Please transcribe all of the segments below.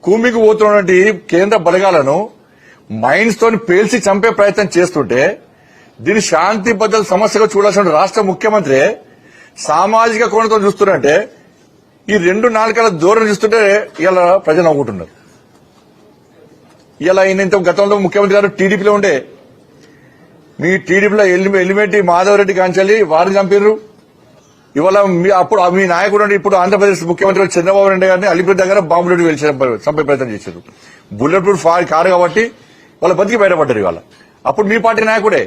కూమికి పోతున్నటువంటి కేంద్ర బలగాలను మైన్స్ తోని పేల్చి చంపే ప్రయత్నం చేస్తుంటే దీని శాంతి భద్రత సమస్యగా చూడాల్సిన రాష్ట్ర ముఖ్యమంత్రి సామాజిక కోణంతో చూస్తున్నారంటే ఈ 2 నాలుకల దూరం చూస్తుంటే ఇలా ప్రజలు నవ్వుకుంటున్నారు. ఇలా ఈయన గతంలో ముఖ్యమంత్రి గారు టీడీపీలో ఉండే మీ టీడీపీలో ఎలిమెంటి మాధవరెడ్డి కాంచాలి వారిని చంపారు. ఇవాళ అప్పుడు మీ నాయకుడు ఇప్పుడు ఆంధ్రప్రదేశ్ ముఖ్యమంత్రి చంద్రబాబు నాయుడు గారిని అలిపిరి దగ్గర బాంబులెడ్డి వెళ్ళి చంపే ప్రయత్నం చేశారు. బుల్లెట్ ప్రూఫ్ కారు కాబట్టి వాళ్ళ బతికి బయటపడ్డారు. ఇవాళ అప్పుడు మీ పార్టీ నాయకుడే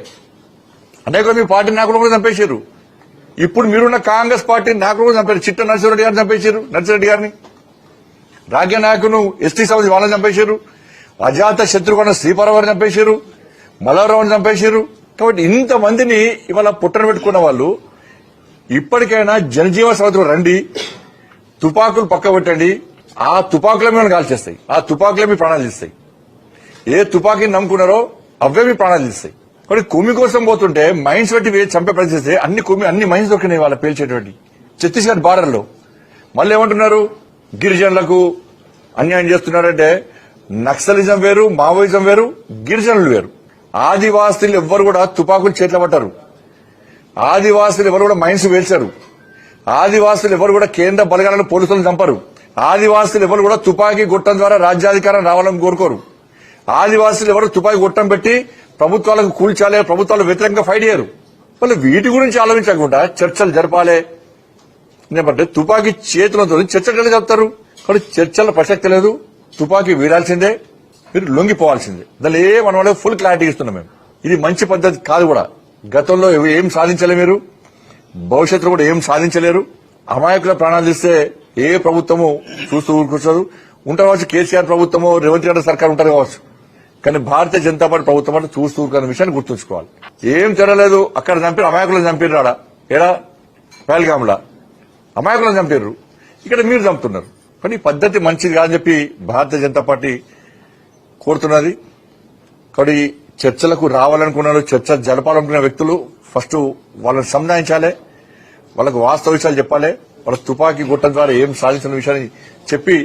అనేక మీ పార్టీ నాయకుడు కూడా చంపేశారు. ఇప్పుడు మీరున్న కాంగ్రెస్ పార్టీ నాయకుడు కూడా చంపారు. చిట్ట నరసింహారెడ్డి గారిని చంపేశారు. నరసింహారెడ్డి గారిని రాజ్య నాయకును ఎస్టీ సమితి వాళ్ళని చంపేశారు. అజాత శత్రుఘ్న శ్రీపరవారిని చంపేశారు. మల్లారావుని చంపేశారు. కాబట్టి ఇంతమందిని ఇవాళ పుట్టన పెట్టుకున్న వాళ్ళు ఇప్పటికైనా జనజీవన సమితిలో రండి, తుపాకులు పక్క పెట్టండి. ఆ తుపాకుల మీద కాల్చేస్తాయి. ఆ తుపాకులే మీ ప్రాణాలు తీస్తాయి. ఏ తుపాకీని నమ్ముకున్నారో అవే మీ ప్రాణాలు తీస్తాయి. కాబట్టి కుమ్మి కోసం పోతుంటే మైన్స్ పెట్టి చంపే ప్రయత్నిస్తే అన్ని మైన్స్ దొరికినాయి వాళ్ళ పేల్చేటువంటి ఛత్తీస్గఢ్ బార్డర్ లో. మళ్ళీ ఏమంటున్నారు, గిరిజనులకు అన్యాయం చేస్తున్నారంటే నక్సలిజం వేరు, మావోయిజం వేరు, గిరిజనులు వేరు. ఆదివాసులు ఎవ్వరు కూడా తుపాకులు చేతిలో పట్టారు. ఆదివాసులు ఎవరు కూడా మైన్స్ వేల్చారు. ఆదివాసులు ఎవరు కూడా కేంద్ర బలగాలను పోలీసులను చంపరు. ఆదివాసులు ఎవరు కూడా తుపాకీ గుట్టం ద్వారా రాజ్యాధికారం రావాలని కోరుకోరు. ఆదివాసులు ఎవరు తుపాకీ గుట్టం పెట్టి ప్రభుత్వాలకు కూల్చాలే, ప్రభుత్వాలు వ్యతిరేకంగా ఫైట్ చేయరు. వాళ్ళు వీటి గురించి ఆలోచించకుండా చర్చలు జరపాలి. ఎందుకంటే తుపాకీ చేతులతో చర్చలు చెప్తారు. కానీ చర్చల ప్రసక్తి లేదు. తుపాకీ వీడాల్సిందే, మీరు లొంగిపోవాల్సిందే. దానిలో మనం ఫుల్ క్లారిటీ ఇస్తున్నాం మేము. ఇది మంచి పద్ధతి కాదు కూడా. గతంలో ఏం సాధించలే మీరు, భవిష్యత్తులో కూడా ఏం సాధించలేరు. అమాయకుల ప్రాణాలు తీస్తే ఏ ప్రభుత్వము చూస్తూ ఊరుకొచ్చదు. ఉంటారు కావచ్చు, కేసీఆర్ ప్రభుత్వము, రేవంత్ రెడ్డి సర్కార్ ఉంటారు కావచ్చు. కానీ భారతీయ జనతా పార్టీ ప్రభుత్వం అంటే చూస్తూ ఊరుకున్న విషయాన్ని గుర్తుంచుకోవాలి. ఏం తెరలేదు, అక్కడ చంపారు, అమాయకులను చంపారు. ఆడ ఏడా పహల్గామ్లా అమాయకులను చంపారు. ఇక్కడ మీరు చంపుతున్నారు. కానీ ఈ పద్ధతి మంచిది కాదని చెప్పి భారతీయ జనతా పార్టీ కోరుతున్నది. కాబట్టి చర్చలకు రావాలనుకున్నారు, చర్చ జరపాలనుకున్న వ్యక్తులు ఫస్ట్ వాళ్ళని సంధానించాలి, వాళ్ళకు వాస్తవ విషయాలు చెప్పాలి. వాళ్ళ తుపాకీ గుట్టం ద్వారా ఏం సాధించిన విషయాన్ని చెప్పి